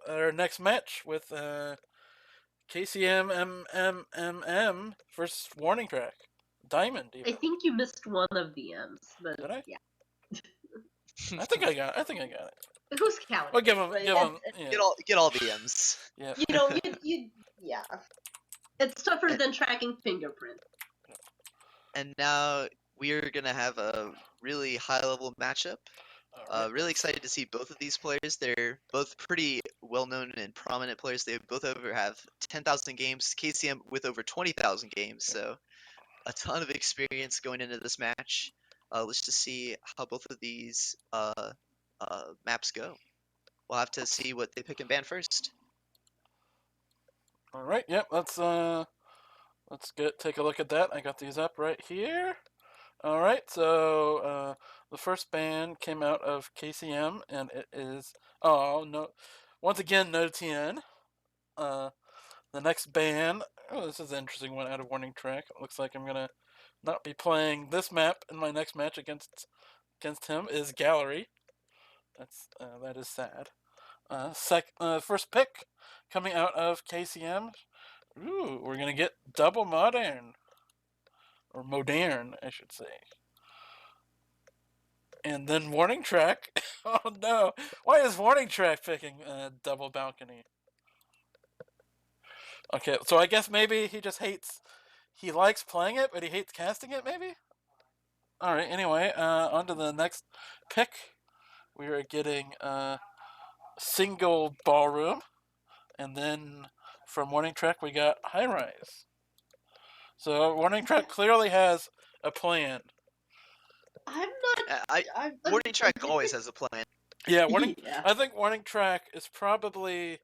our next match with KCMmmmm versus WarningTrack. Diamond, even. I think you missed one of the M's, but Did I? yeah. I think I got it. Who's counting? Well, give him. Yeah. Get all the M's. Yeah. You know, yeah. It's tougher than tracking fingerprint. And now we're gonna have a really high-level matchup. Right. Really excited to see both of these players. They're both pretty well-known and prominent players. They both have 10,000 games. KCM with over 20,000 games, so a ton of experience going into this match. Let's just see how both of these maps go. We'll have to see what they pick and ban first. All right. Yep. Let's take a look at that. I got these up right here. All right. So the first ban came out of KCM, and it is no. Once again, no TN. The next ban. Oh, this is an interesting one out of WarningTrack. It looks like I'm gonna not be playing this map in my next match against him. Is Gallery. That is sad. First pick coming out of KCM. Ooh, we're gonna get double modern, or modern, I should say. And then WarningTrack. Oh no! Why is WarningTrack picking double balcony? Okay, so I guess maybe he just hates. He likes playing it, but he hates casting it. Maybe. All right. Anyway, on to the next pick. We are getting single ballroom, and then from WarningTrack we got high rise. So WarningTrack clearly has a plan. I'm not. WarningTrack always has a plan. Yeah, Yeah. I think WarningTrack is probably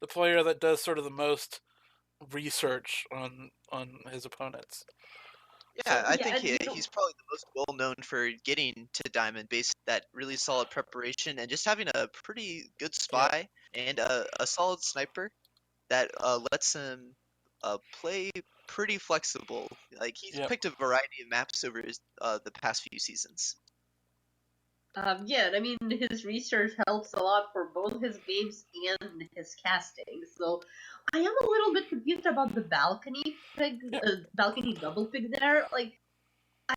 the player that does sort of the most research on his opponents. Yeah, I think he's probably the most well known for getting to Diamond based that really solid preparation and just having a pretty good spy and a solid sniper that lets him play pretty flexible. Like he's picked a variety of maps over the past few seasons. Yeah, I mean, his research helps a lot for both his games and his casting. So I am a little bit confused about the balcony pick, balcony double pick there. Like,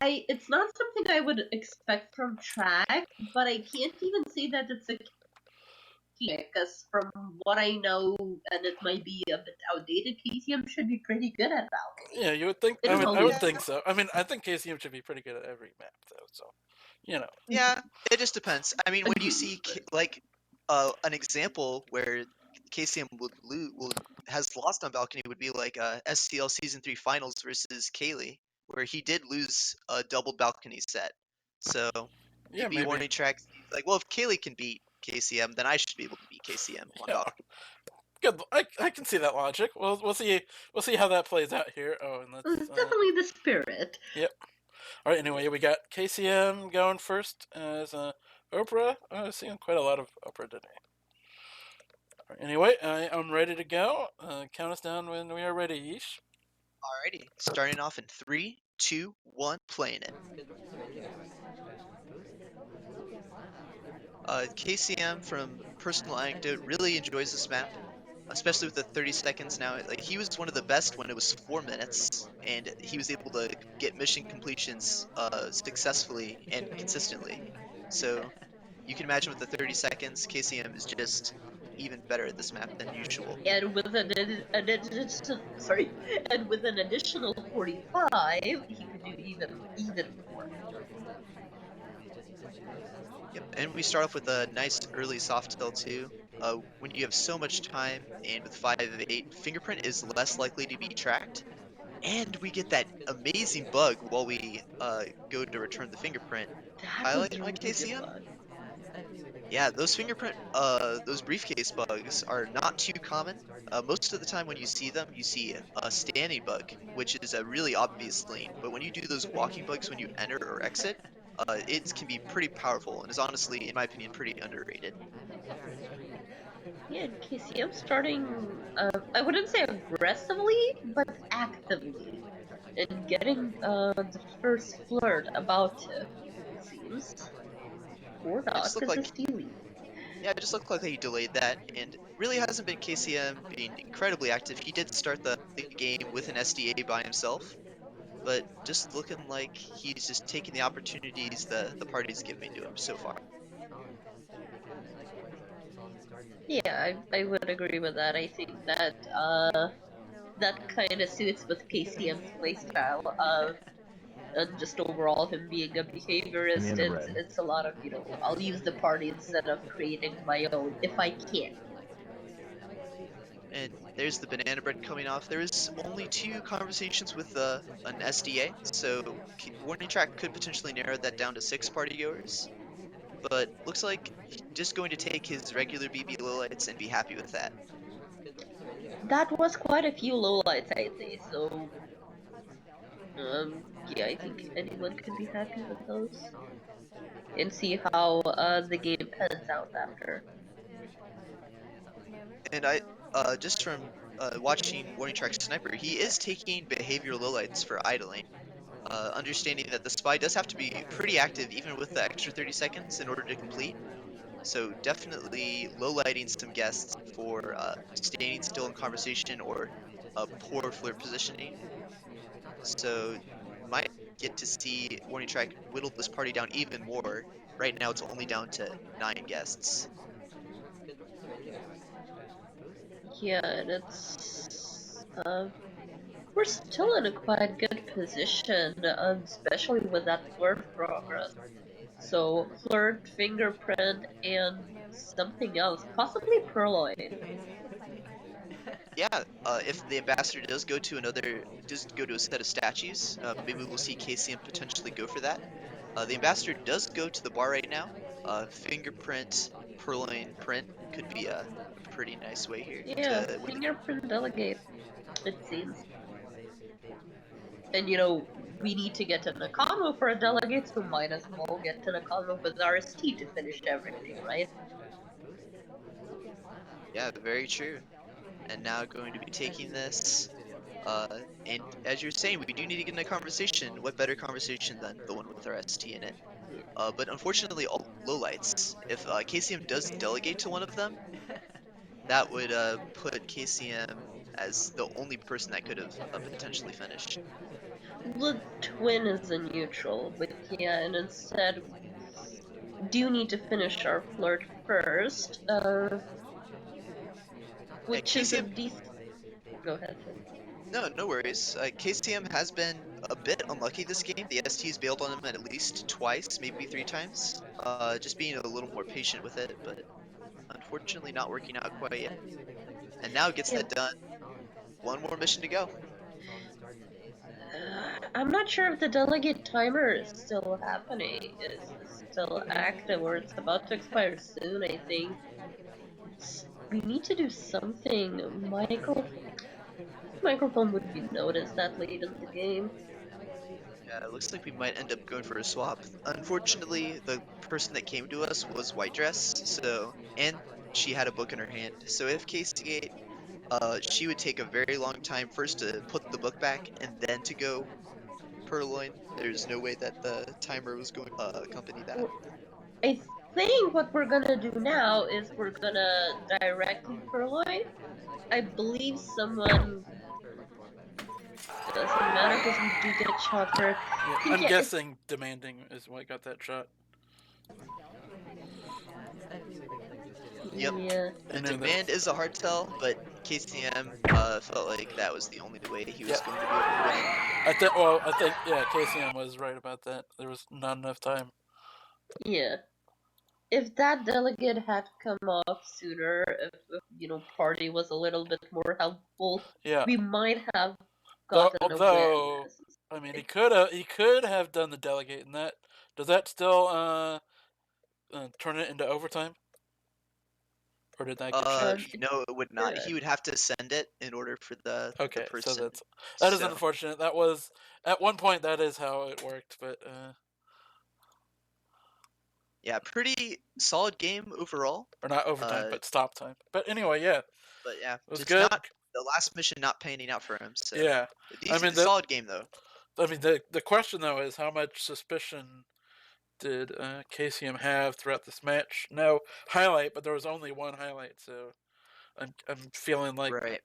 it's not something I would expect from Track, but I can't even say that it's a because from what I know, and it might be a bit outdated, KCM should be pretty good at balcony. Yeah, you would think. I would think so. I mean, I think KCM should be pretty good at every map, though. So, you know. Yeah, it just depends. I mean, when you see like an example where KCM has lost on balcony would be like SCL Season 3 Finals versus Kaylee, where he did lose a double balcony set. So maybe WarningTrack like, well, if Kaylee can beat KCM, then I should be able to beat KCM on balcony. Good. I can see that logic. We'll see how that plays out here. Oh, and it's definitely the spirit. Yep. All right. Anyway, we got KCM going first as Oprah. I've seen quite a lot of Oprah today. Right, anyway, I'm ready to go. Count us down when we are ready, Yeesh. Alrighty, starting off in 3, 2, 1, playing it. KCM from Personal Anecdote really enjoys this map, especially with the 30 seconds now. Like he was one of the best when it was 4 minutes, and he was able to get mission completions successfully and consistently. So you can imagine with the 30 seconds, KCM is just even better at this map than usual. And with an additional 45, he could do even more. Yep, and we start off with a nice early soft kill too. When you have so much time, and with 5 of 8, fingerprint is less likely to be tracked. And we get that amazing bug while we go to return the fingerprint. Highlight on KCM? Yeah, those fingerprint, those briefcase bugs are not too common. Most of the time when you see them, you see a standing bug, which is a really obvious lane. But when you do those walking bugs when you enter or exit, it can be pretty powerful and is honestly, in my opinion, pretty underrated. Yeah, KCM starting, I wouldn't say aggressively, but actively. And getting the first flirt about it seems. 4 dots is a stealing. Yeah, it just looked like he delayed that, and really hasn't been KCM being incredibly active. He did start the game with an SDA by himself, but just looking like he's just taking the opportunities the party's giving to him so far. Yeah, I would agree with that. I think that that kind of suits with KCM's playstyle of just overall him being a behaviorist. It's a lot of, I'll use the party instead of creating my own if I can. And there's the banana bread coming off. There is only 2 conversations with an SDA, so Warning Track could potentially narrow that down to 6 party goers. But looks like he's just going to take his regular BB lowlights and be happy with that. That was quite a few lowlights, I'd say. So, yeah, I think anyone could be happy with those and see how the game pans out after. And just from watching Warning Track Sniper, he is taking behavioral lowlights for idling. Understanding that the spy does have to be pretty active even with the extra 30 seconds in order to complete. So definitely lowlighting some guests for staying still in conversation or poor flirt positioning. So might get to see Warning Track whittle this party down even more. Right now it's only down to 9 guests. Yeah, and it's we're still in a quite good position, especially with that flirt progress. So flirt, fingerprint, and something else, possibly purloin. Yeah, if the ambassador does go to a set of statues, maybe we'll see KCM potentially go for that. The ambassador does go to the bar right now. Fingerprint, purloin print could be a pretty nice way here Yeah, to win the game. fingerprint delegate, it seems. And we need to get to Nakano for a delegate, so might as well get to Nakano with RST to finish everything, right? Yeah, very true. And now going to be taking this. And as you're saying, we do need to get in a conversation. What better conversation than the one with our ST in it? But unfortunately, all lowlights. If KCM does delegate to one of them, that would put KCM as the only person that could have potentially finished. The twin is a neutral, but yeah, and instead do need to finish our flirt first, Yeah, which is a KCM. decent. Go ahead. No, no worries. KCM has been a bit unlucky this game. The ST's bailed on him at least twice, maybe 3 times. Just being a little more patient with it, but unfortunately not working out quite yet. And now gets Yeah, that done. One more mission to go. I'm not sure if the delegate timer is still happening, is still active, or it's about to expire soon, I think. We need to do something. Microphone would be noticed that late in the game. Yeah, it looks like we might end up going for a swap. Unfortunately, the person that came to us was white dress, and she had a book in her hand. So if KC8, she would take a very long time first to put the book back and then to go purloin. There's no way that the timer was going to accompany that. I think what we're gonna do now is we're gonna directly purloin. I believe someone doesn't matter because we do get shot first. Yeah, I'm guessing demanding is what got that shot. Yep. Yeah. The demand is a hard tell, but KCM felt like that was the only way he was going to be able to win it. I think yeah, KCM was right about that. There was not enough time. Yeah. If that delegate had come off sooner, if party was a little bit more helpful, Yeah. we might have gotten awareness. I mean, he could have done the delegate in that. Does that still turn it into overtime? Or did that get changed? No, it would not. He would have to send it in order for the person. So that is unfortunate. That was at one point that is how it worked, but yeah, pretty solid game overall. Or not overtime, but stop time. But anyway, yeah. But yeah, it was it's good. Not the last mission not panning out for him. So yeah, solid game though. I mean, the question though is how much suspicion did KCM have throughout this match? No highlight, but there was only one highlight, so I'm feeling like Right.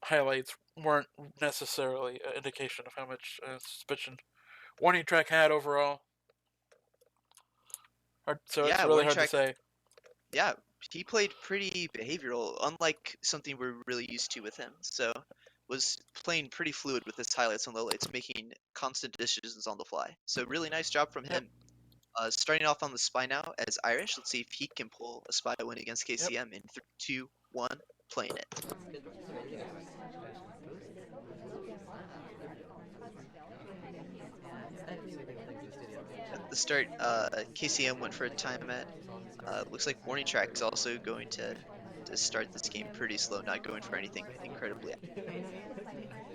highlights weren't necessarily an indication of how much suspicion WarningTrack had overall. So it's Yeah, really hard to WarningTrack. say. Yeah, he played pretty behavioral, unlike something we're really used to with him. So was playing pretty fluid with his highlights and lowlights, making constant decisions on the fly. So really nice job from Yep. him. Starting off on the spy now as Irish. Let's see if he can pull a spy win against Yep. KCM in 3, 2, 1, playing it. At the start, KCM went for a timeout. Looks like WarningTrack is also going to start this game pretty slow, not going for anything incredibly.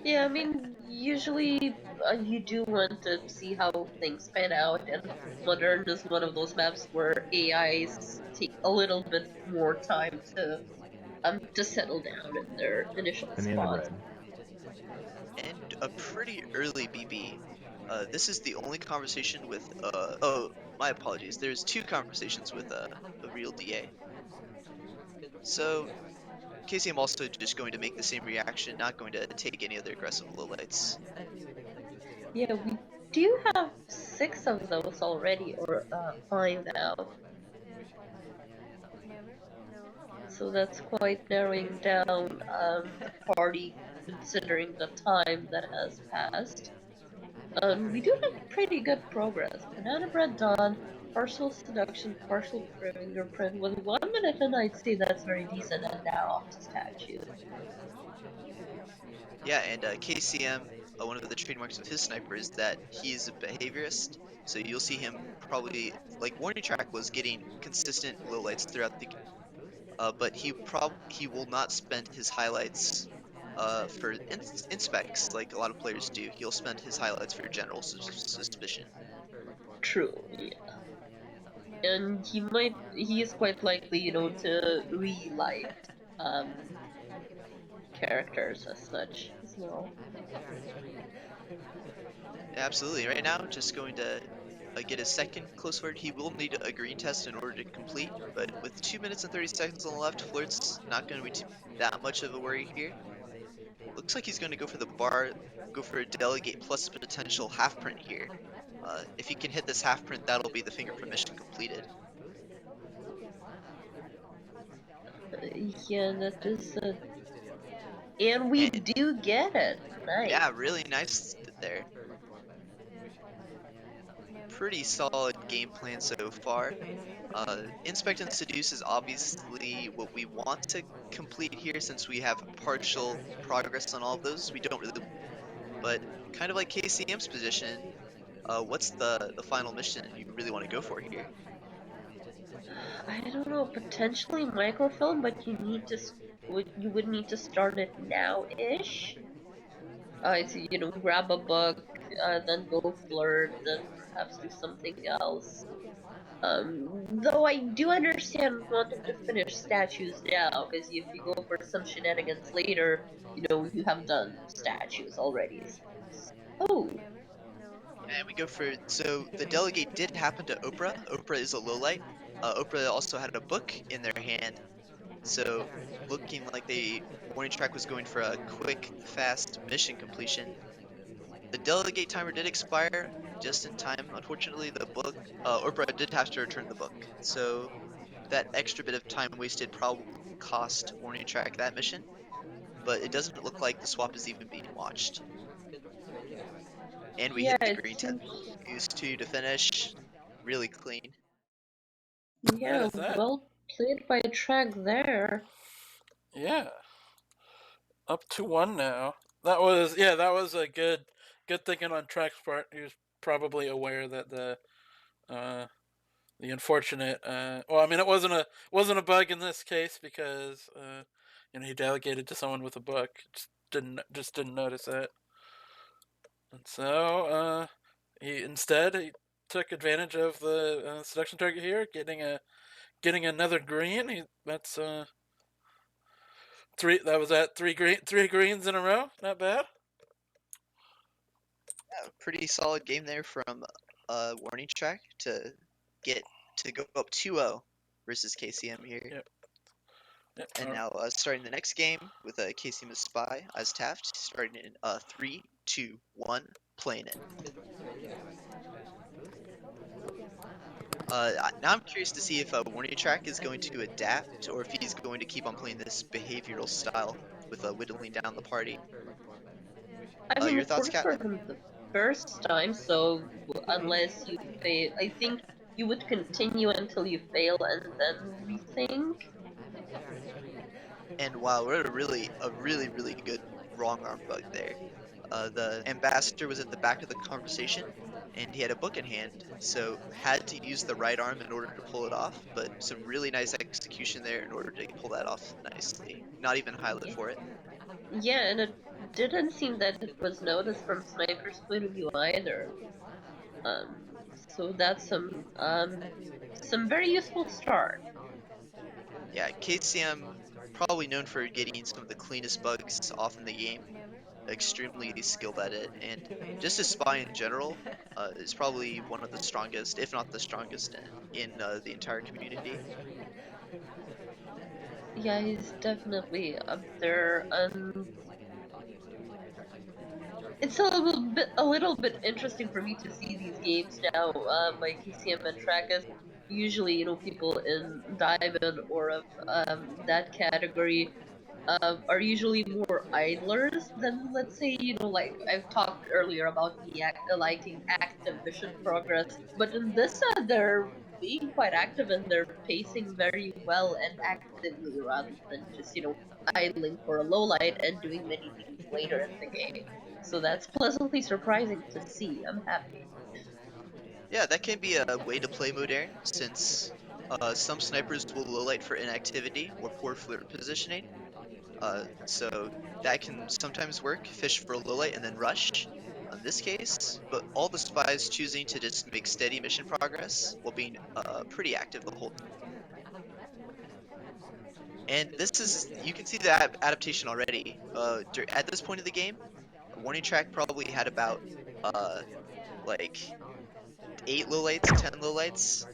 Yeah, I mean, usually you do want to see how things pan out, and Modern is one of those maps where AIs take a little bit more time to settle down in their initial spots. And a pretty early BB. This is the only conversation with oh, my apologies. There's two conversations with a real DA. So KCM also just going to make the same reaction, not going to take any other aggressive lowlights. Yeah, we do have 6 of those already, or 5 now. So that's quite narrowing down the party, considering the time that has passed. We do have pretty good progress. Banana bread done, partial seduction, partial fingerprint. With 1 minute in, I'd say that's very decent, and now off to statue. Yeah, and KCM, one of the trademarks of his sniper is that he is a behaviorist. So you'll see him probably, like WarningTrack was getting consistent lowlights throughout the but he will not spend his highlights for inspects like a lot of players do. He'll spend his highlights for general suspicion. True, yeah. And he is quite likely, to relight um, characters as such as well. Absolutely. Right now, just going to get a second close word. He will need a green test in order to complete, but with 2 minutes and 30 seconds on the left, Flirt's not going to be that much of a worry here. Looks like he's going to go for the bar, go for a delegate plus potential half print here. If he can hit this half print, that'll be the fingerprint mission completed. Yeah, that is and we And do get it. Nice. yeah, really nice there. Pretty solid game plan so far. Inspect and Seduce is obviously what we want to complete here since we have partial progress on all of those. We don't really, but kind of like KCM's position, what's the final mission you really want to go for here? I don't know, potentially microfilm, but you would need to start it now-ish. So, grab a book, then go flirt, then perhaps do something else. Though I do understand wanting to finish statues now, because if you go for some shenanigans later, you have done statues already. Oh, And we go for, so the delegate did happen to Oprah. Oprah is a lowlight. Oprah also had a book in their hand. So looking like the WarningTrack was going for a quick, fast mission completion. The delegate timer did expire just in time. Unfortunately, the book, Oprah did have to return the book. So that extra bit of time wasted probably cost WarningTrack that mission. But it doesn't look like the swap is even being watched. And we yeah, hit the it green test. seems. Use 2 to finish. Really clean. That Yeah, is that. well played by Track there. Yeah. Up to 1 now. That was a good thinking on Track's part. He was probably aware that uh, the unfortunate well, I mean, it wasn't a bug in this case because he delegated to someone with a book. Just didn't notice that. And so he took advantage of the seduction target here, getting another green. That's three greens in a row. Not bad. Yeah, pretty solid game there from WarningTrack to get to go up 2-0 versus KCM here. Yep. Yep. And now starting the next game with KCM as Spy as Taft, starting in 3, 2, 1, playing it. Now I'm curious to see if WarningTrack is going to adapt or if he's going to keep on playing this behavioral style with whittling down the party. I mean, Your it thoughts, worked for Kat? him the first time, so unless you fail, I think you would continue until you fail and then rethink. And wow, we're at a really good wrong arm bug there. The ambassador was at the back of the conversation, and he had a book in hand, so had to use the right arm in order to pull it off. But some really nice execution there in order to pull that off nicely. Not even highlight for it. Yeah, and it didn't seem that it was noticed from Sniper's point of view either. So that's some very useful start. Yeah, KCM probably known for getting some of the cleanest bugs off in the game. Extremely skilled at it, and just as Spy in general is probably one of the strongest, if not the strongest, in the entire community. Yeah, he's definitely up there. It's a little bit interesting for me to see these games now by KCM and Trackers. Usually, people in Diamond or of that category are usually more idlers than, let's say, like I've talked earlier about me liking active mission progress. But in this, they're being quite active and they're pacing very well and actively rather than just, idling for a low light and doing many things later in the game. So that's pleasantly surprising to see. I'm happy. Yeah, that can be a way to play Modern, since some snipers will lowlight for inactivity or poor flirt positioning. So that can sometimes work, fish for a lowlight and then rush. In this case, but all the spies choosing to just make steady mission progress while being pretty active the whole time. And this is, you can see the adaptation already. At this point of the game, WarningTrack probably had about uh, like 8 lowlights, 10 lowlights,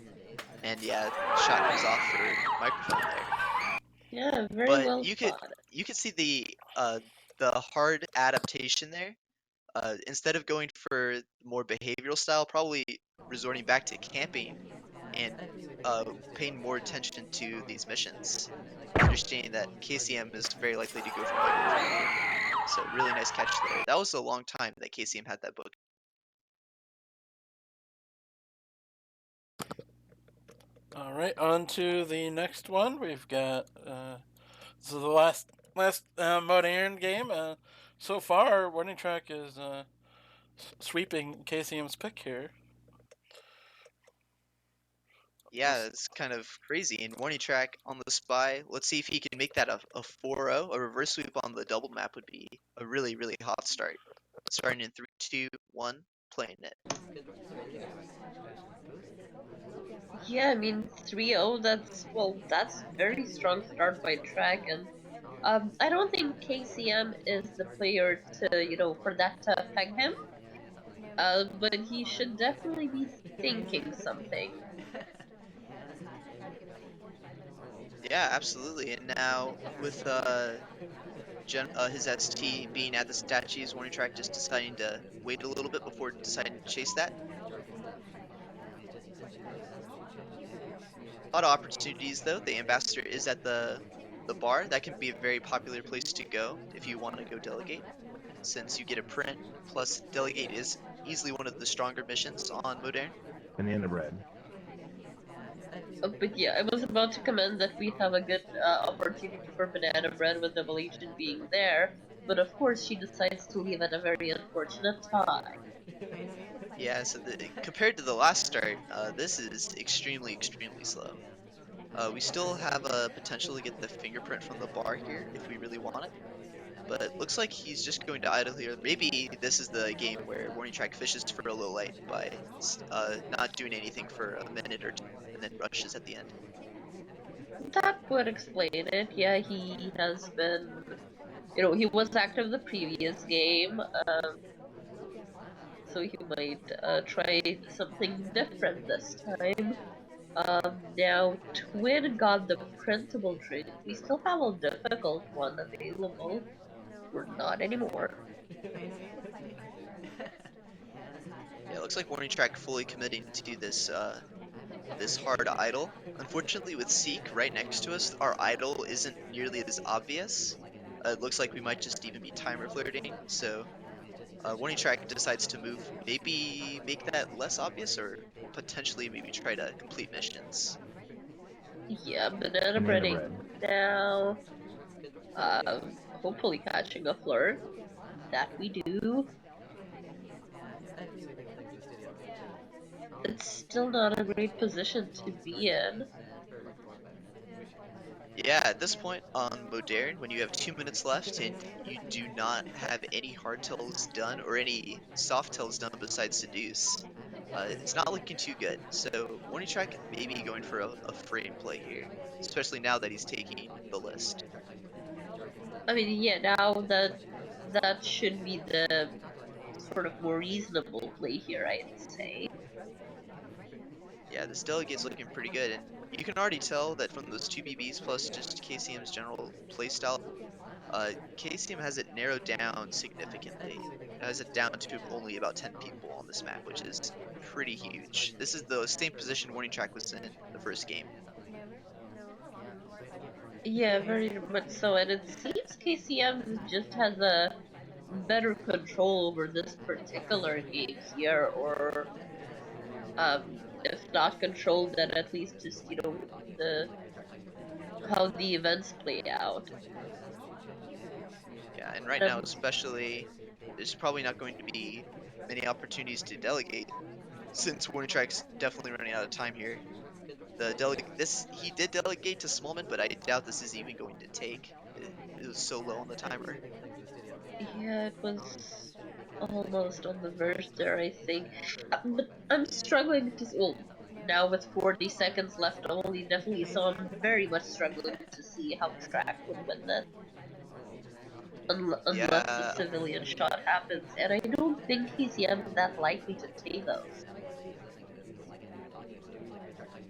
and yeah, shot goes off for microphone there. Yeah, very But well spotted. you could see the hard adaptation there. Instead of going for more behavioral style, probably resorting back to camping and paying more attention to these missions, understanding that KCM is very likely to go for microphone here. So really nice catch there. That was a long time that KCM had that book. All right, on to the next one. We've got this is the last Modern game. So far, WarningTrack is sweeping KCM's pick here. Yeah, it's kind of crazy. And WarningTrack on the spy. Let's see if he can make that a 4-0. A reverse sweep on the double map would be a really hot start. Starting in 3, 2, 1, playing it. Yeah, I mean 3-0. That's very strong start by Track, and I don't think KCM is the player to for that to affect him. But he should definitely be thinking something. Yeah, absolutely. And now with his ST being at the statues, WarningTrack just deciding to wait a little bit before deciding to chase that. A lot of opportunities though. The ambassador is at the bar. That can be a very popular place to go if you want to go delegate, since you get a print. Plus, delegate is easily one of the stronger missions on Modern. Banana bread. But yeah, I was about to comment that we have a good opportunity for banana bread with Double Agent being there, but of course she decides to leave at a very unfortunate time. Yeah, so compared to the last start, this is extremely slow. We still have a potential to get the fingerprint from the bar here if we really want it. But it looks like he's just going to idle here. Maybe this is the game where WarningTrack fishes for a low light by not doing anything for a minute or two and then rushes at the end. That would explain it. Yeah, he has been, he was active the previous game, so he might try something different this time. Now Twin got the printable trick. We still have a difficult one available. We're not anymore. Yeah, it looks like WarningTrack fully committing to this hard idol. Unfortunately, with Seek right next to us, our idol isn't nearly as obvious. It looks like we might just even be timer flirting. So WarningTrack decides to move, maybe make that less obvious, or potentially maybe try to complete missions. Yeah, banana breading now. Hopefully catching a flirt. That we do. It's still not a great position to be in. Yeah, at this point on Modern, when you have 2 minutes left and you do not have any hardtails done or any softtails done besides Seduce, it's not looking too good. So WarningTrack may be going for a frame play here, especially now that he's taking the list. I mean, yeah, now that should be the sort of more reasonable play here, I'd say. Yeah, this delegate's looking pretty good, and you can already tell that from those two BBs plus just KCM's general playstyle, KCM has it narrowed down significantly. It has it down to only about 10 people on this map, which is pretty huge. This is the same position WarningTrack was in the first game. Yeah, very much so, and it seems KCM just has a better control over this particular game here, or if not control, then at least just the how the events play out. Yeah, and right now Um, especially, there's probably not going to be many opportunities to delegate, since WarningTrack's definitely running out of time here. He did delegate to Smallman, but I doubt this is even going to take. It was so low on the timer. yeah, it was almost on the verge there, I think. But I'm struggling to. Well, now with 40 seconds left only, definitely, so I'm very much struggling to see how Track would win this. Unless the Yeah, civilian shot happens, and I don't think KCM is that likely to take those.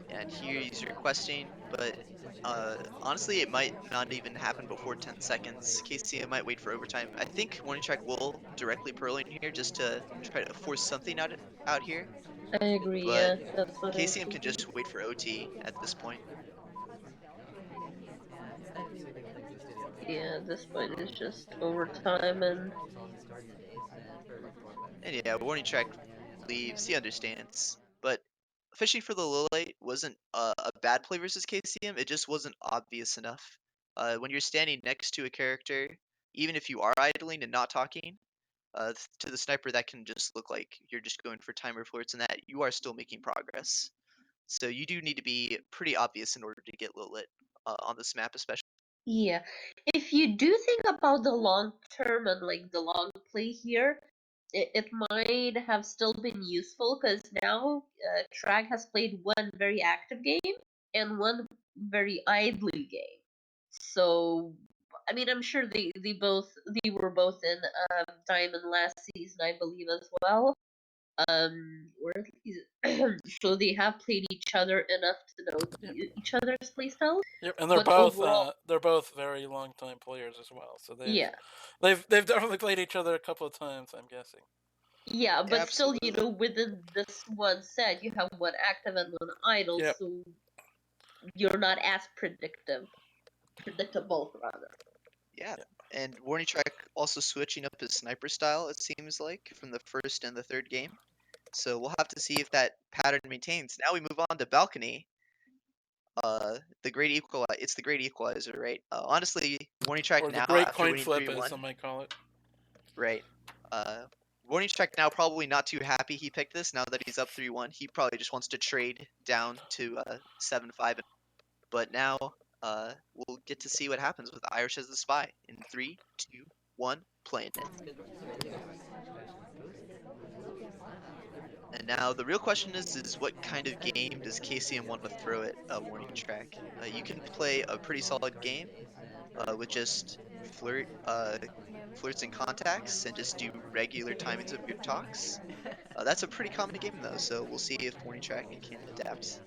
and here he's requesting, but honestly, it might not even happen before 10 seconds. KCM might wait for overtime. I think WarningTrack will directly pearl in here just to try to force something out here, I agree, but yeah, that's what I was KCM can thinking. just wait for OT at this point. Yeah, this point is just overtime, and And yeah, WarningTrack leaves. He understands, but fishing for the Lilite wasn't a bad play versus KCM. It just wasn't obvious enough. When you're standing next to a character, even if you are idling and not talking, to the sniper, that can just look like you're just going for timer flirts, and that you are still making progress. So you do need to be pretty obvious in order to get Lilith on this map, especially. yeah. If you do think about the long term and like the long play here, it might have still been useful because now Trag has played one very active game and one very idly game. So, I mean, I'm sure they were both in Diamond last season, I believe as well. Or at least so they have played each other enough to know Yep. each other's playstyles. Yep, and But overall, they're both very long time players as well. So yeah, they've definitely played each other a couple of times. I'm guessing. yeah, but still, Absolutely. within this one set, you have one active and one idle, Yep. so you're not as predictable rather. Yeah. Yep. And WarningTrack also switching up his sniper style, it seems like, from the first and the third game. So we'll have to see if that pattern maintains. Now we move on to balcony. It's the great equalizer, right? Honestly, WarningTrack Or the now great after coin winning flip, as 3-1, some might call it. right? Uh, WarningTrack now probably not too happy he picked this now that he's up 3-1. He probably just wants to trade down to 7-5. But now we'll get to see what happens with Irish as the spy in 3, 2, 1, playing it. And now the real question is what kind of game does KCM want to throw at WarningTrack? You can play a pretty solid game with just flirts and contacts and just do regular timings of your talks. That's a pretty common game though, so we'll see if WarningTrack can adapt.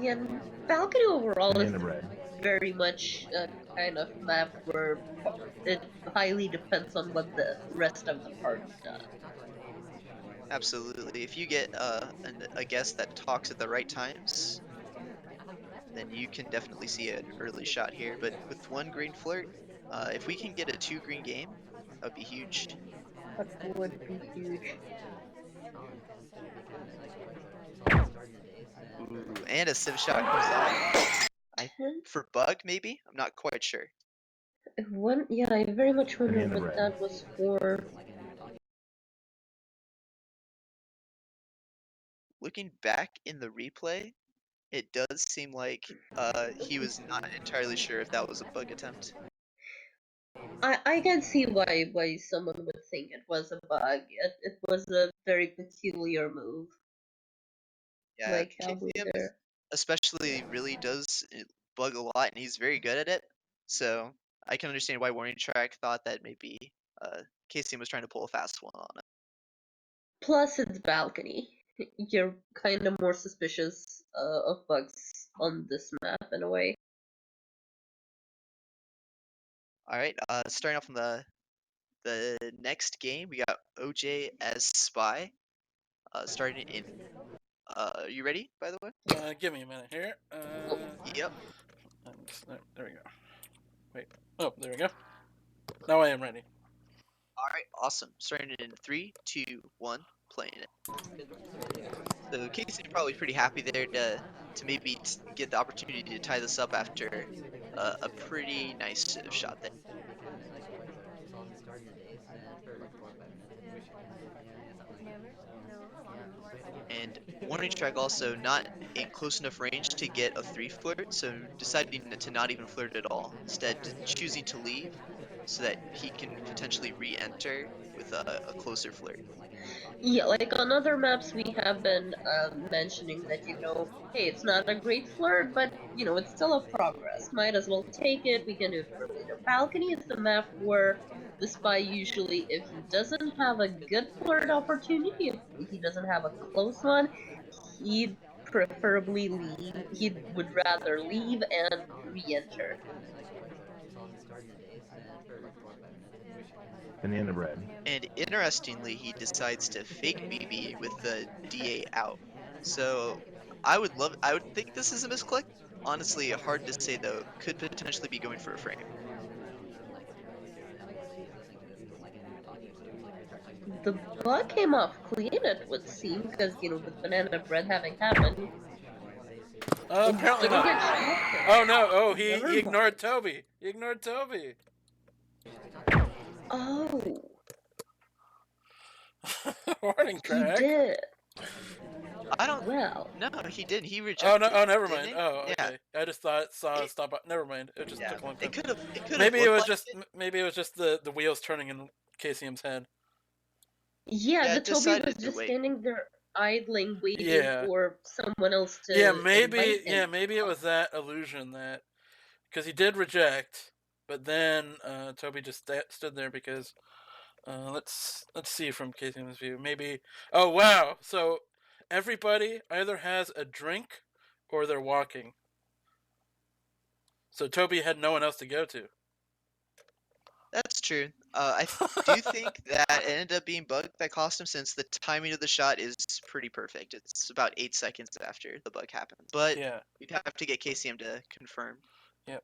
Yeah, balcony overall is very much a kind of map where it highly depends on what the rest of the party does. Absolutely. If you get a guest that talks at the right times, then you can definitely see an early shot here. But with one green flirt, if we can get a 2 green game, that would be huge. That would be huge. Ooh, and a sim shot comes off. For bug, maybe? I'm not quite sure. Yeah, I very much wonder what that was for. Looking back in the replay, it does seem like he was not entirely sure if that was a bug attempt. I can see why someone would think it was a bug. It was a very peculiar move. Yeah, Like how we KCM there. especially really does bug a lot, and he's very good at it. So I can understand why WarningTrack thought that maybe KCM was trying to pull a fast one on it. Plus, it's balcony. You're kind of more suspicious of bugs on this map in a way. All right, starting off on the next game, we got OJ as Spy. Starting in. You ready? By the way. Give me a minute here. Yep. There we go. Wait. Oh, there we go. Now I am ready. All right, awesome. Starting in 3, 2, 1, playing it. So Casey's probably pretty happy there to maybe get the opportunity to tie this up after a pretty nice shot there. And WarningTrack also not in close enough range to get a 3 flirt, so deciding to not even flirt at all, instead choosing to leave so that he can potentially re-enter with a closer flirt. Yeah, like on other maps, we have been mentioning that, hey, it's not a great flirt, but, it's still a progress. Might as well take it. We can do it for later. Balcony is the map where the spy usually, if he doesn't have a good flirt opportunity, if he doesn't have a close one, he'd preferably leave. He would rather leave and re-enter. Banana bread. And interestingly, he decides to fake BB with the DA out. So I would think this is a misclick. Honestly, hard to say though. Could potentially be going for a frame. The bug came off clean, it would seem, because, with banana bread having happened. Apparently not. Oh no! Oh, he ignored Toby. He ignored Toby. Oh. WarningTrack. He did. I don't. Well. No, he didn't. He rejected. Oh, never mind. He? Oh, okay. Yeah. I just saw it stop. Never mind. It just took a long time. It could have. Maybe it was just the wheels turning in KCM's head. Yeah, the Toby was just standing there idling, waiting for someone else to. Yeah, maybe. Yeah, maybe it was that illusion that because he did reject, but then Toby just stood there because. Let's see from KCM's view. Maybe. Oh wow! So everybody either has a drink or they're walking. So Toby had no one else to go to. That's true. I do think that it ended up being bug that cost him, since the timing of the shot is pretty perfect. It's about 8 seconds after the bug happened. But yeah, you'd have to get KCM to confirm. Yep.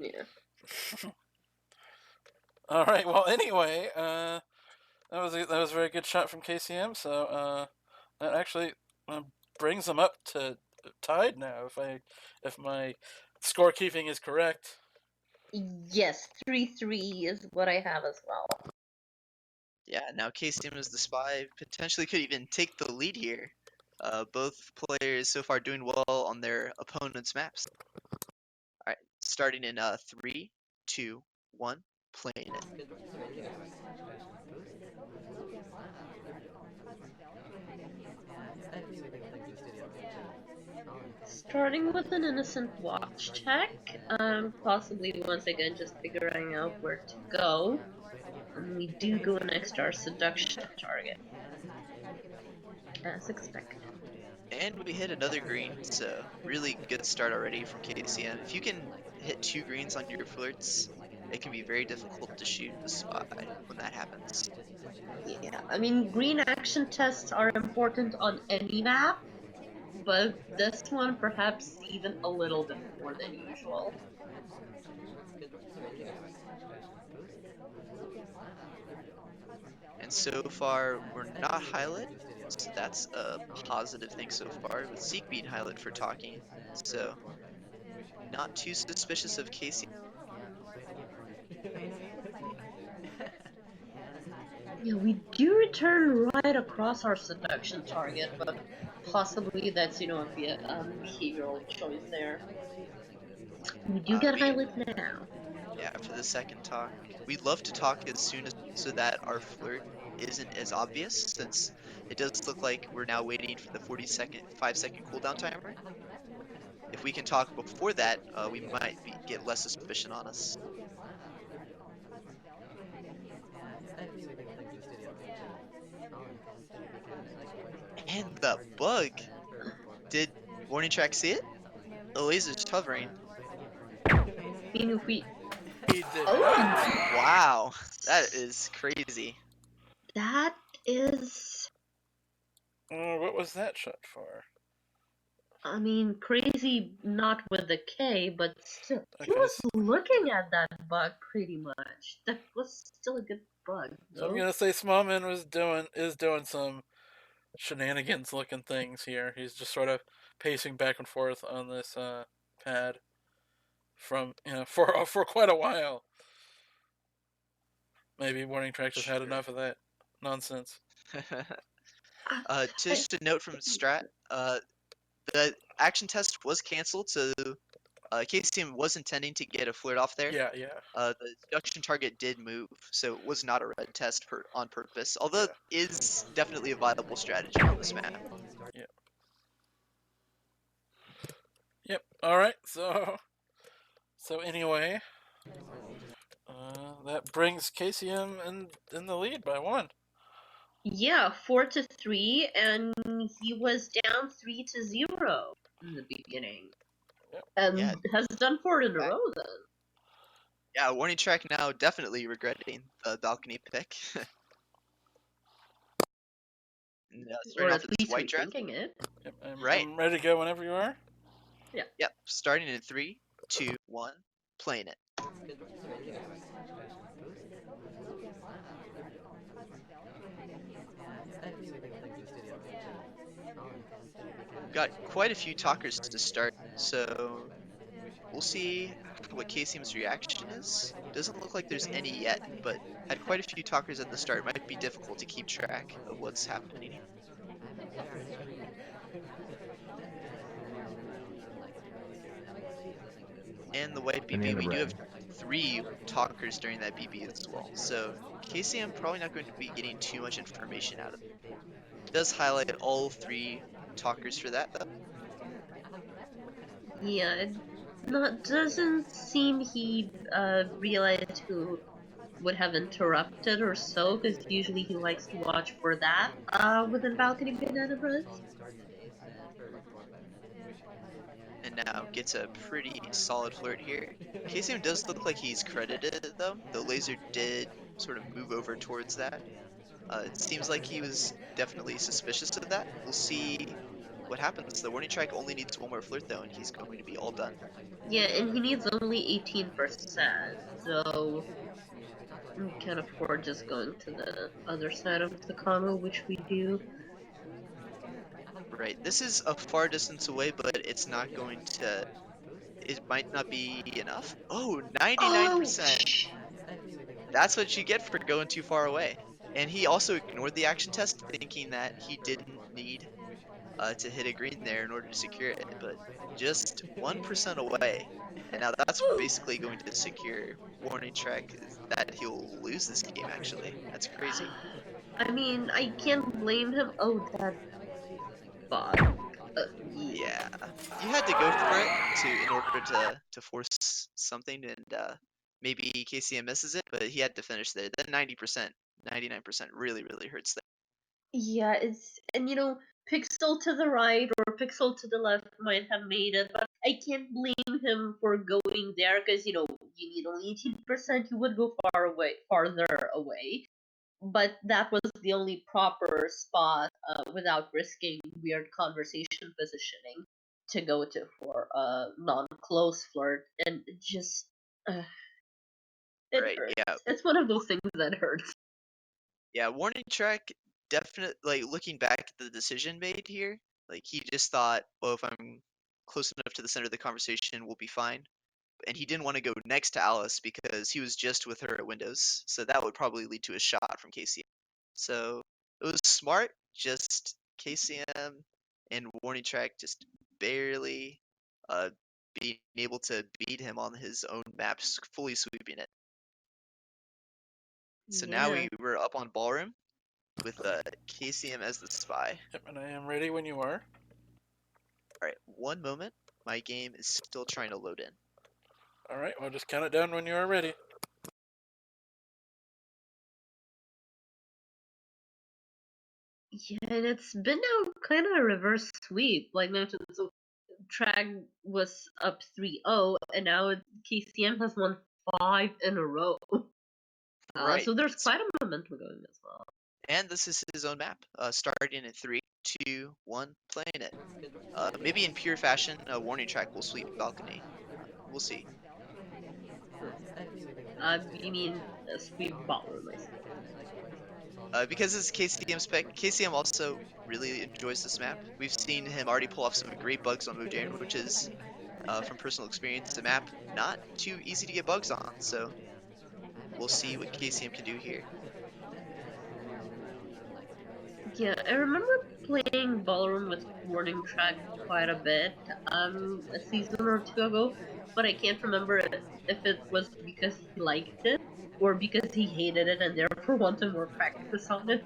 Yeah. All right. Well, anyway, that was a very good shot from KCM. So that actually brings them up to tied now. If my scorekeeping is correct. Yes, 3-3 is what I have as well. Yeah, now KCM as the spy potentially could even take the lead here. Both players so far doing well on their opponent's maps. Alright, starting in 3, 2, 1, playing it. Starting with an innocent watch check, possibly once again just figuring out where to go. And we do go next to our seduction target. As expected. And we hit another green, so really good start already from KCM. If you can hit 2 greens on your flirts, it can be very difficult to shoot a spy when that happens. Yeah, I mean, green action tests are important on any map, but this one perhaps even a little bit more than usual. And so far, we're not highlight, so that's a positive thing so far, with Zeke being highlight for talking. So, not too suspicious of Casey. Yeah, we do return right across our seduction target, but possibly that's, a behavioral choice there. We do get We highlight now. Yeah, for the second talk. We'd love to talk as soon as so that our flirt isn't as obvious, since it does look like we're now waiting for the 5-second cooldown timer. If we can talk before that, we might get less suspicion on us. And the bug! Did WarningTrack see it? The laser's hovering. I mean, if we... He did Oh! not. Wow, that is crazy. That is... What was that shot for? I mean, crazy not with the K, but still. He Okay, was looking at that bug pretty much. That was still a good bug, so I'm though. gonna say Smallman is doing some shenanigans looking things here. He's just sort of pacing back and forth on this pad from for quite a while. Maybe WarningTrack just had Sure. enough of that nonsense. Just a note from Strat, the action test was canceled, so KCM was intending to get a flirt off there. Yeah. The deduction target did move, so it was not a red test on purpose, although it is definitely a viable strategy on this map. Yep. All right. So anyway, that brings KCM in the lead by 1. Yeah, 4-3, and he was down 3-0 in the beginning. Yep. And Yeah. has done 4 in a row then. Yeah, WarningTrack now definitely regretting the balcony pick. Or Starting off at with this least white dress. rethinking it. Yep. Right. I'm ready to go whenever you are. Yeah. Yep. Starting in 3, 2, 1, playing it. Got quite a few talkers to start, so we'll see what KCM's reaction is. Doesn't look like there's any yet, but had quite a few talkers at the start. Might be difficult to keep track of what's happening. And the white BB, we do have 3 talkers during that BB as well. So KCM probably not going to be getting too much information out of it. It does highlight all 3 talkers for that though. Yeah, it doesn't seem he realized who would have interrupted or so, because usually he likes to watch for that within balcony banana breads. And now gets a pretty solid flirt here. KCM does look like he's credited though. The laser did sort of move over towards that. It seems like he was definitely suspicious of that. We'll see what happens. The WarningTrack only needs 1 more flirt though, and he's going to be all done. Yeah, and he needs only 18%, so we can't afford just going to the other side of the combo, which we do. Right, this is a far distance away, but it's not going to... It might not be enough. Oh, 99%! Oh! That's what you get for going too far away. And he also ignored the action test, thinking that he didn't need to hit a green there in order to secure it, but just 1% away. And now that's basically going to secure WarningTrack that he'll lose this game, actually. That's crazy. I mean, I can't blame him. Oh, that bot. Yeah, you had to go for it in order to force something, and maybe KCM misses it, but he had to finish there. Then 90%, 99% really hurts there. Yeah, and pixel to the right or pixel to the left might have made it, but I can't blame him for going there because you need only 18%. You would go farther away. But that was the only proper spot without risking weird conversation positioning to go to for a non-close flirt, and it just uh, it Right, hurts. yeah. It's one of those things that hurts. Yeah, Warning Track definitely, like, looking back at the decision made here, like, he just thought, well, if I'm close enough to the center of the conversation, we'll be fine. And he didn't want to go next to Alice because he was just with her at Windows, so that would probably lead to a shot from KCM. So it was smart, just KCM and Warning Track just barely uh, being able to beat him on his own maps, fully sweeping it. So now Yeah. we were up on Ballroom with KCM as the spy. Yep, and I am ready when you are. Alright, one moment. My game is still trying to load in. Alright, well, just count it down when you are ready. Yeah, and it's been now kind of a reverse sweep. Like mentioned, so Track was up 3-0, and now KCM has won 5 in a row. Right. So there's quite a momentum going as well. And this is his own map, starting in 3, 2, 1, playing it. Maybe in pure fashion, a Warning Track will sweep Balcony. We'll see. You mean sweep ballroom, I see. Because it's KCM spec, KCM also really enjoys this map. We've seen him already pull off some great bugs on Mojang, which is, from personal experience, the map not too easy to get bugs on. So we'll see what KCM can do here. Yeah, I remember playing ballroom with Warning Track quite a bit, a season or two ago, but I can't remember if it was because he liked it or because he hated it and therefore wanted more practice on it.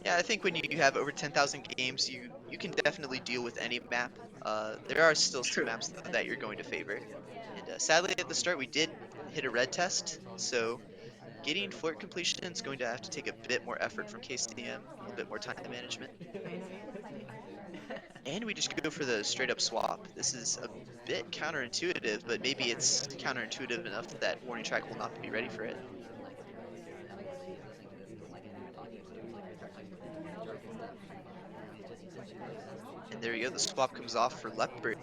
Yeah, I think when you have over 10,000 games, you can definitely deal with any map. There are still some True. maps though, that you're going to favor. And sadly, at the start, we did hit a red test, so getting flirt completion is going to have to take a bit more effort from KCM, a little bit more time management. And we just go for the straight up swap. This is a bit counterintuitive, but maybe it's counterintuitive enough that Warning Track will not be ready for it. And there we go, the swap comes off for Leopard.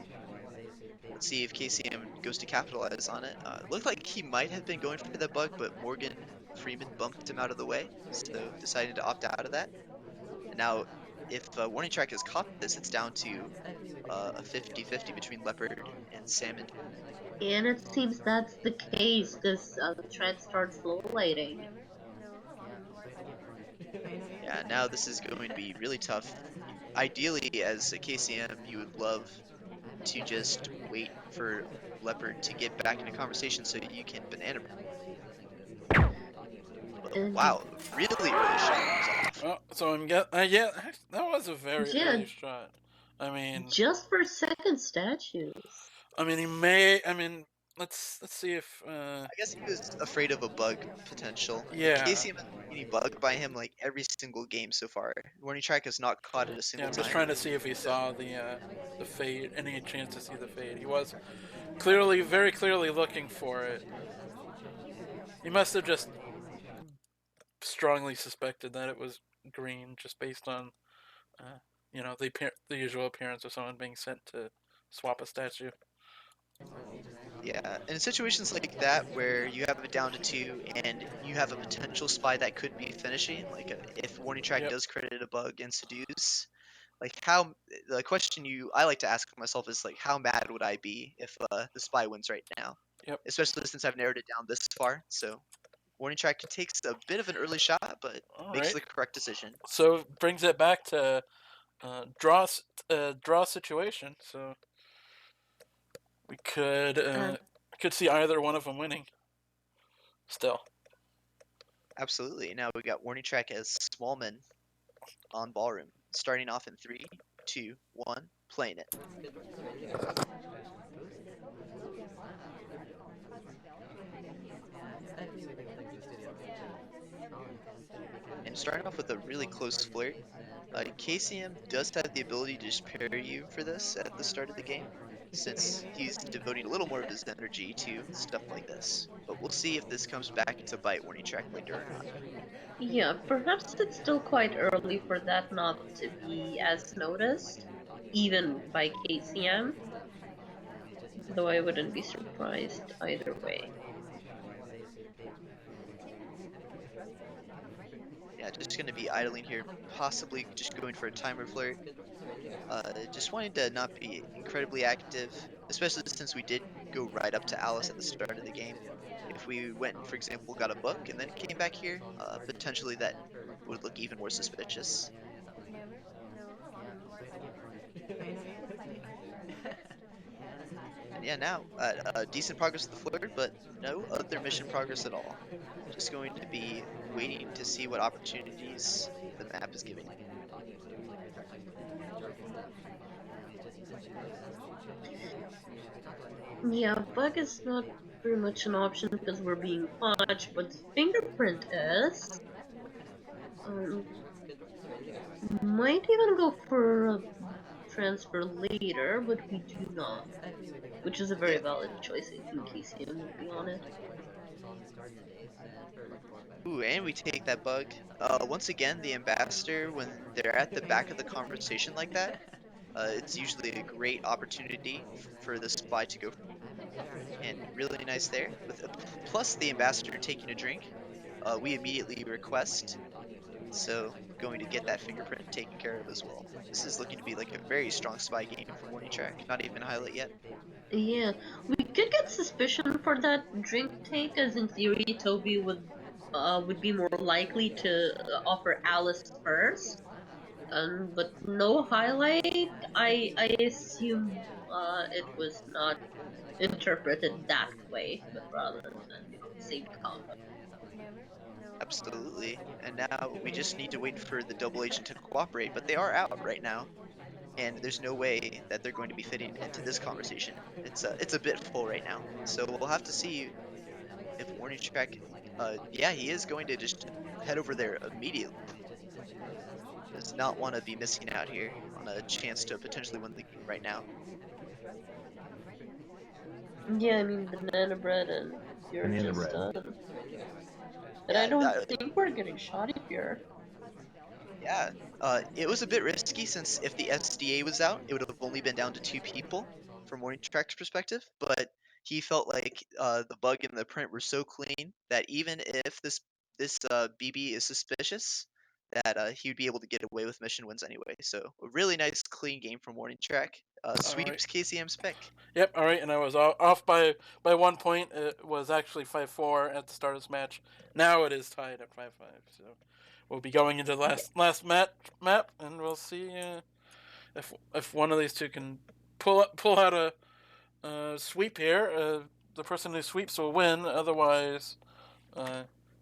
Let's see if KCM goes to capitalize on it. Looked like he might have been going for the bug, but Morgan Freeman bumped him out of the way, so deciding to opt out of that. And now, if Warning Track has caught this, it's down to a 50-50 between Leopard and Salmon. And it seems that's the case because the trend starts low lighting. Yeah, now this is going to be really tough. Ideally, as a KCM, you would love to just wait for Leopard to get back into conversation so you can banana. But And wow, really early shot comes off. Oh, so I'm yeah, that was a very yeah, early shot. I mean, just for second statues. he may. I mean, let's see if. I guess he was afraid of a bug potential. Yeah, KCM has been getting bugged by him like every single game so far. Warning Track has not caught it a yeah. single I'm just time. trying to see if he saw the fade. Any chance to see the fade? He was clearly, very clearly looking for it. He must have just strongly suspected that it was green, just based on, uh, the usual appearance of someone being sent to swap a statue. Yeah, in situations like that where you have it down to 2 and you have a potential spy that could be finishing, like if Warning Track Yep. does credit a bug and seduce, like the question I like to ask myself is like how mad would I be if the spy wins right now? Yep. Especially since I've narrowed it down this far. So Warning Track takes a bit of an early shot, but All makes right. the correct decision. So brings it back to draw situation. So we could see either one of them winning. Still. Absolutely. Now we got Warning Track as Smallman on Ballroom, starting off in 3, 2, 1, playing it. And starting off with a really close flirt. KCM does have the ability to just pair you for this at the start of the game, since he's devoting a little more of his energy to stuff like this. But we'll see if this comes back to bite Warning Track later or not. Yeah, perhaps it's still quite early for that not to be as noticed, even by KCM, though I wouldn't be surprised either way. Yeah, just going to be idling here, possibly just going for a timer flirt. Just wanting to not be incredibly active, especially since we did go right up to Alice at the start of the game. If we went and, for example, got a book and then came back here, potentially that would look even more suspicious. And yeah, now decent progress with the flirt, but no other mission progress at all. Just going to be waiting to see what opportunities the map is giving. Yeah, bug is not very much an option because we're being watched, but fingerprint is. Um, might even go for a transfer later, but we do not, which is a very Yeah. valid choice. I think KCM would be on it. Ooh, and we take that bug. Once again, the ambassador, when they're at the back of the conversation like that, it's usually a great opportunity for the spy to go, and really nice there. With plus the ambassador taking a drink, we immediately request, so going to get that fingerprint taken care of as well. This is looking to be like a very strong spy game from Warning Track. Not even a highlight yet. Yeah, we could get suspicion for that drink take, as in theory Toby would be more likely to offer Alice first. But no highlight. I assume it was not interpreted that way, but rather than saved combat. Absolutely. And now we just need to wait for the double agent to cooperate, but they are out right now, and there's no way that they're going to be fitting into this conversation. It's a bit full right now, so we'll have to see if Warning Track. Yeah, he is going to just head over there immediately. Does not want to be missing out here on a chance to potentially win the game right now. Yeah, I mean banana bread and you're Banana just bread. done. And I Yeah, don't think we're getting shot here. yeah. It was a bit risky since if the SDA was out, it would have only been down to 2 people from Warning Track's perspective. But he felt like the bug and the print were so clean that even if this BB is suspicious, that he would be able to get away with mission wins anyway. So a really nice clean game from Warning Track. All right. Sweeps KCM's pick. Yep. All right. And I was off by 1 point. It was actually 5-4 at the start of this match. Now it is tied at 5-5. So we'll be going into the last map, and we'll see if one of these two can pull out a sweep here. The person who sweeps will win. Otherwise,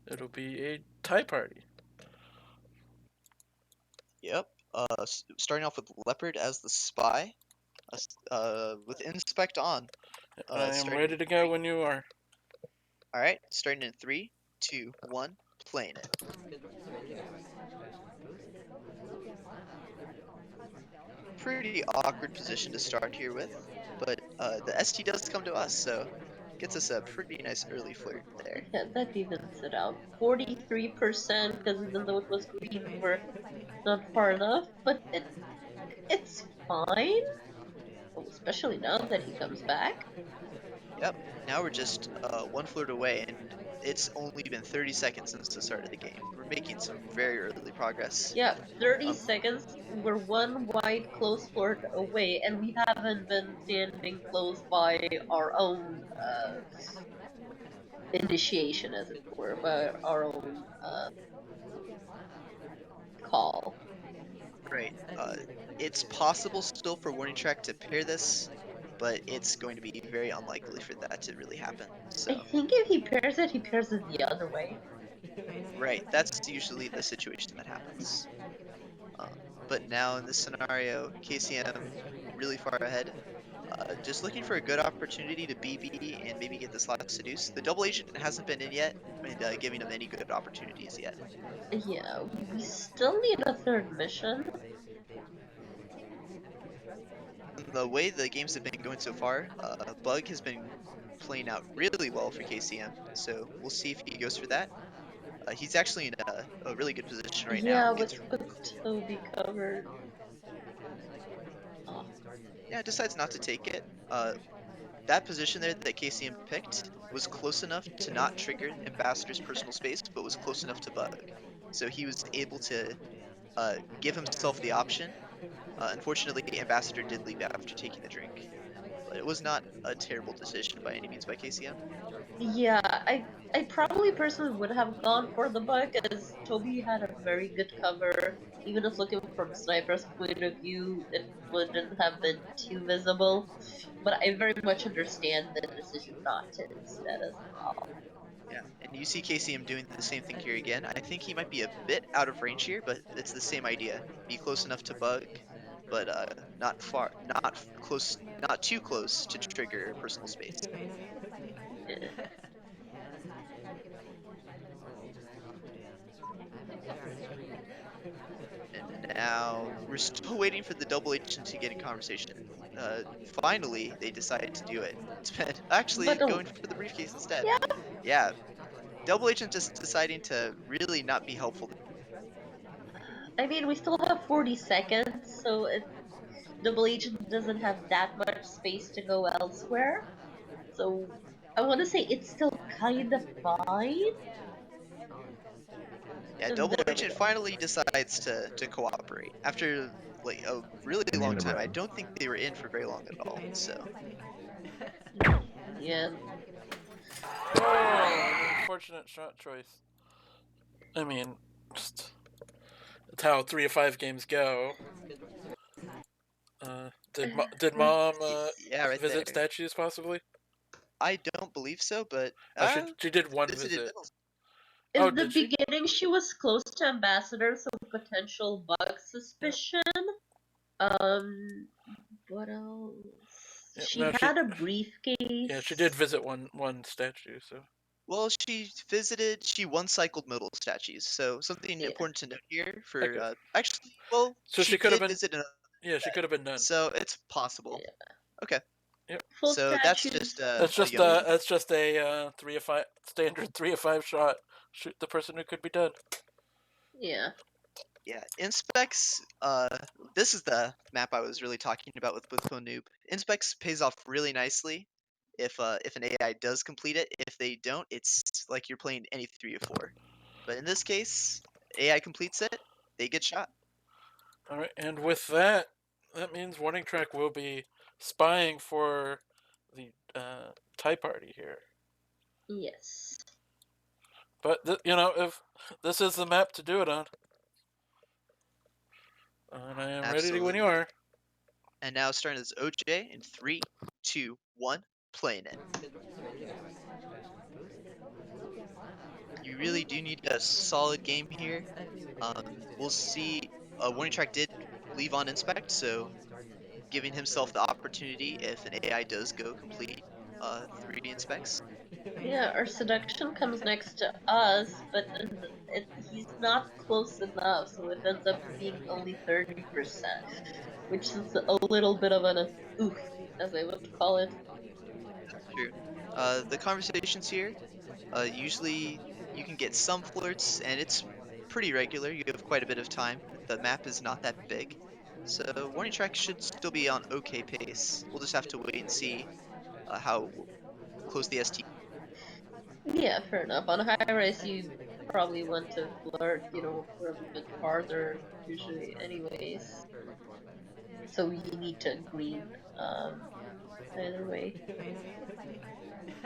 it'll be a tie party. Yep. Starting off with Leopard as the spy. With Inspect on. I am ready to go when you are. Alright, starting in 3, 2, 1, playing it. Pretty awkward position to start here with, but the ST does come to us, so gets us a pretty nice early flirt there. Yeah, that evens it out. 43%, because even though it was green, we were not far enough, but it's fine. Especially now that he comes back. Yep, now we're just one flirt away, and it's only been 30 seconds since the start of the game. We're making some very early progress. Yeah, 30 seconds. We're one wide close flirt away, and we haven't been standing close by our own initiation, as it were, by our own call. Right. It's possible still for Warning Track to pair this, but it's going to be very unlikely for that to really happen. So. I think if he pairs it the other way. Right, that's usually the situation that happens. But now in this scenario, KCM really far ahead. Just looking for a good opportunity to BB and maybe get this last seduce. The double agent hasn't been in yet, and giving him any good opportunities yet. Yeah, we still need a third mission. the way the games have been going so far, Bug has been playing out really well for KCM, so we'll see if he goes for that. He's actually in a really good position right now. Yeah, Gets with Toby covered. Oh, yeah, decides not to take it. That position there that KCM picked was close enough to not trigger Ambassador's personal space, but was close enough to Bug. So he was able to give himself the option. Unfortunately, Ambassador did leave after taking the drink, but it was not a terrible decision by any means by KCM. yeah, I probably personally would have gone for the bug as Toby had a very good cover. Even if looking from sniper's point of view, it wouldn't have been too visible. But I very much understand the decision not to instead as well. Yeah, and you see KCM doing the same thing here again. I think he might be a bit out of range here, but it's the same idea. Be close enough to Bug, but not far, not close, not too close to trigger personal space. Yeah. And now we're still waiting for the double agent to get in conversation. Finally, they decided to do it. It's been actually But going for the briefcase instead. yeah, Yeah, double agent just deciding to really not be helpful. I mean we still have 40 seconds, so Double Agent doesn't have that much space to go elsewhere. So I want to say it's still kind of fine. Yeah, And double there we agent go. finally decides to cooperate after like a really I long mean the time. I red. don't think they were in for very long at all. So Yeah. Oh, an unfortunate shot choice. I mean, just that's how 3 of 5 games go. Did mom yeah, right visit there. statues possibly? I don't believe so, but Oh, she did one visited visit. middle. Oh, In the did she? beginning, she was close to Ambassador, so potential bug Yep. suspicion. Um, what else? Yep. She No, had a briefcase. yeah, she did visit one statue. So Well, she one cycled middle statues. So something Yeah. important to note here for okay. actually, well, So she she could have did been. visit another, Yeah, she could have been none. so it's possible. Yeah. Okay, Yep. Full so that's statues. just That's a just yummy. a 3 of 5 standard 3 of 5 shot. Shoot the person who could be dead. Yeah. Yeah, Inspecs, this is the map I was really talking about with Noob. Inspecs pays off really nicely if an AI does complete it. If they don't, it's like you're playing any 3 of 4. But in this case, AI completes it, they get shot. All right, and with that, that means WarningTrack will be spying for the SpyParty here. Yes. But if this is the map to do it on, and I am ready when you Absolutely. are. And now starting as OJ in 3, 2, 1, playing it. You really do need a solid game here. We'll see. Warning Track did leave on Inspect, so giving himself the opportunity if an AI does go complete 3 inspects. Yeah, our seduction comes next to us, but he's not close enough, so it ends up being only 30%, which is a little bit of an oof, as I would call it. True. The conversations here, usually you can get some flirts, and it's pretty regular. You have quite a bit of time. The map is not that big, so Warning Track should still be on okay pace. We'll just have to wait and see how close the ST. Yeah, fair enough. On a high rise, you probably want to flirt, for a bit farther, usually, anyways. So you need to green, either way.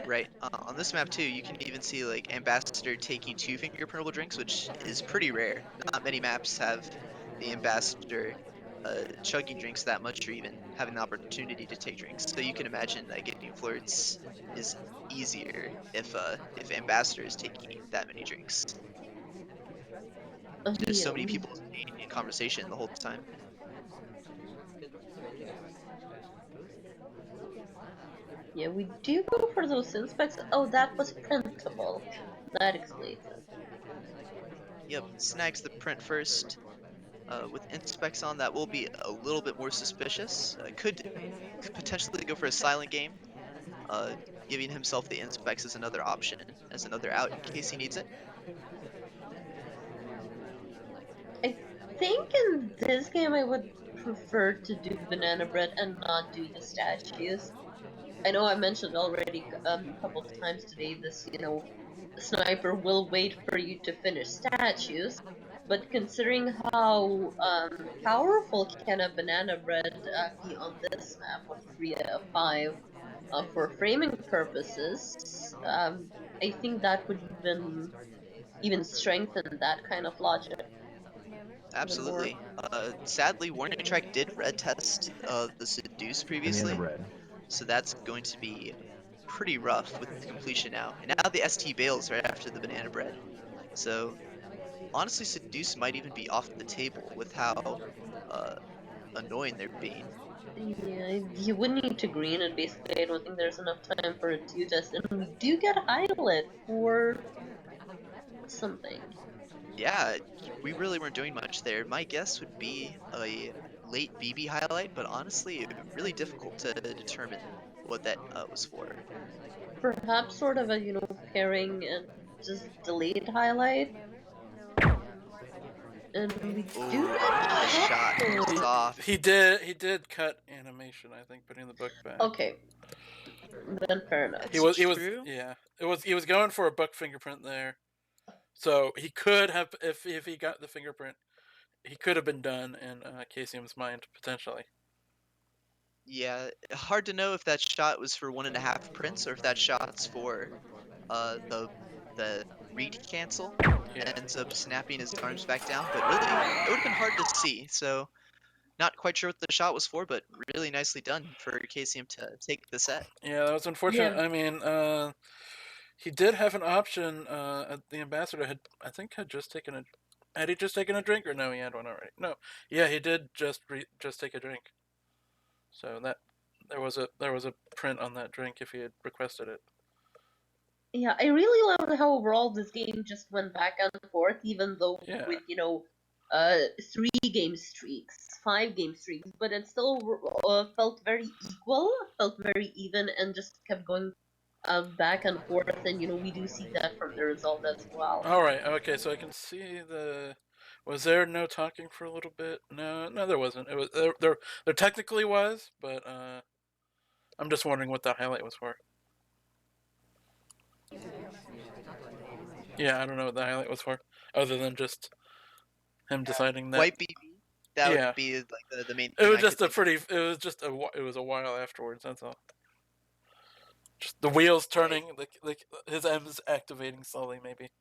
Right. On this map too, you can even see like Ambassador taking 2 fingerprintable drinks, which is pretty rare. Not many maps have the Ambassador chugging drinks that much, or even having the opportunity to take drinks. So you can imagine that getting flirts is easier if Ambassador is taking that many drinks. There's Yeah, so many people staying in conversation the whole time. yeah, we do go for those inspects. Oh, that was printable. That explains it. Yep, snags the print first. With inspects on, that will be a little bit more suspicious. Could potentially go for a silent game, uh, giving himself the inspects as another option, as another out in case he needs it. I think in this game I would prefer to do banana bread and not do the statues. I know I mentioned already a couple of times today this, the sniper will wait for you to finish statues, but considering how powerful can a banana bread be on this map with 3 out of 5 for framing purposes, I think that would even strengthen that kind of logic even more. Absolutely. Sadly, WarningTrack did red test the Seduce previously, so that's going to be pretty rough with the completion now. And now the ST bails right after the banana bread. So honestly, Seduce might even be off the table with how uh, annoying they're being. Yeah, you would need to green it basically. I don't think there's enough time for a 2 test, and we do get highlight for something. Yeah, we really weren't doing much there. My guess would be a late BB highlight, but honestly, really difficult to determine what that was for. Perhaps sort of a, pairing and just delayed highlight. And we do Oh, get the shot from shot. soft. He did cut animation, I think, putting the book back. Okay, then fair enough. True. Yeah. He was going for a book fingerprint there. So he could have, if he got the fingerprint, he could have been done in KCM's mind, potentially. Yeah, hard to know if that shot was for 1.5 prints or if that shot's for uh the the read cancel Yeah. ends up snapping his arms back down. But really, it would have been hard to see. So not quite sure what the shot was for, but really nicely done for KCM to take the set. Yeah, that was unfortunate. Yeah, I mean, he did have an option. The ambassador had just taken a. Had he just taken a drink, or no? He had one already. No, yeah, he did just take a drink. So that there was a print on that drink if he had requested it. yeah, I really love how overall this game just went back and forth, even though Yeah. with 3 game streaks, 5 game streaks, but it still felt very equal, felt very even, and just kept going back and forth. And we do see that from the result as well. All right. Okay. So I can see the. Was there no talking for a little bit? No, there wasn't. It was there technically was, but I'm just wondering what the highlight was for. Yeah, I don't know what the highlight was for, other than just him deciding that. White BB, that Yeah. would be like the main It thing was I just could a think. pretty. It was a while afterwards. That's all. Just the wheels turning, like his M's activating slowly, maybe.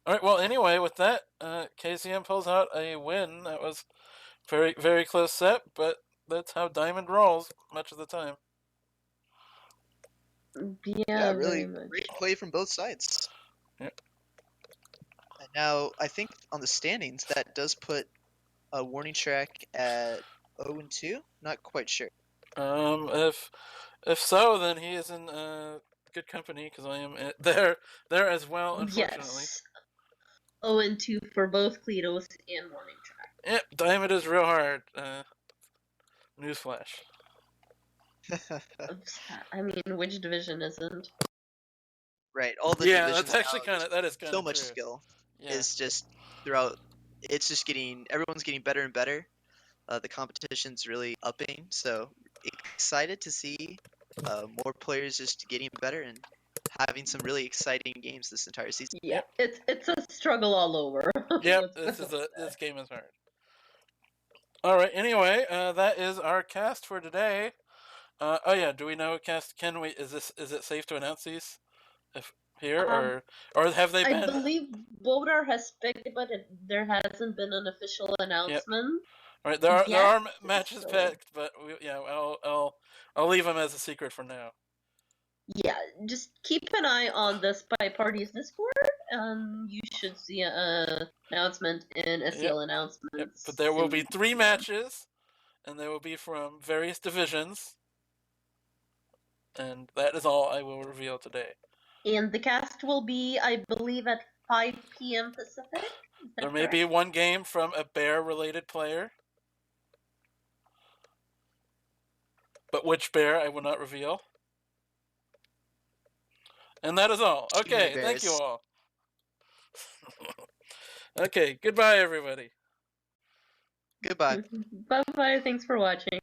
All right. Well, anyway, with that, KCM pulls out a win. That was very, very close set, but that's how Diamond rolls much of the time. Yeah, very Really much. great play from both sides. Yep. And now I think on the standings that does put a WarningTrack at 0-2. Not quite sure. If so, then he is in good company because I am there as well. Unfortunately. Yes. 0-2 for both Kledos and WarningTrack. Yep, Diamond is real hard. Newsflash. I mean, which division isn't? Right, all the Yeah, divisions that's actually now, that is kind so of much true. skill Yeah. is just throughout. It's just everyone's getting better and better. The competition's really upping, so excited to see more players just getting better and having some really exciting games this entire season. Yeah, Yep. it's a struggle all over. Yep, this game is hard. All right. Anyway, that is our cast for today. Oh yeah, do we know cast? Can we? Is it safe to announce these? If here or have they I been? believe Bodar has picked, but there hasn't been an official announcement. All right, there are matches so... picked, but I'll leave them as a secret for now. Yeah, just keep an eye on the SpyParty's Discord, and you should see an announcement in SEL announcements. Yep. But there will be 3 matches, and they will be from various divisions, and that is all I will reveal today. And the cast will be, I believe, at 5 p.m. Pacific. There may be one game from a bear-related player. But which bear, I will not reveal. And that is all. Too many Okay, thank you bears. all. Okay, goodbye, everybody. Goodbye. Bye bye. Thanks for watching.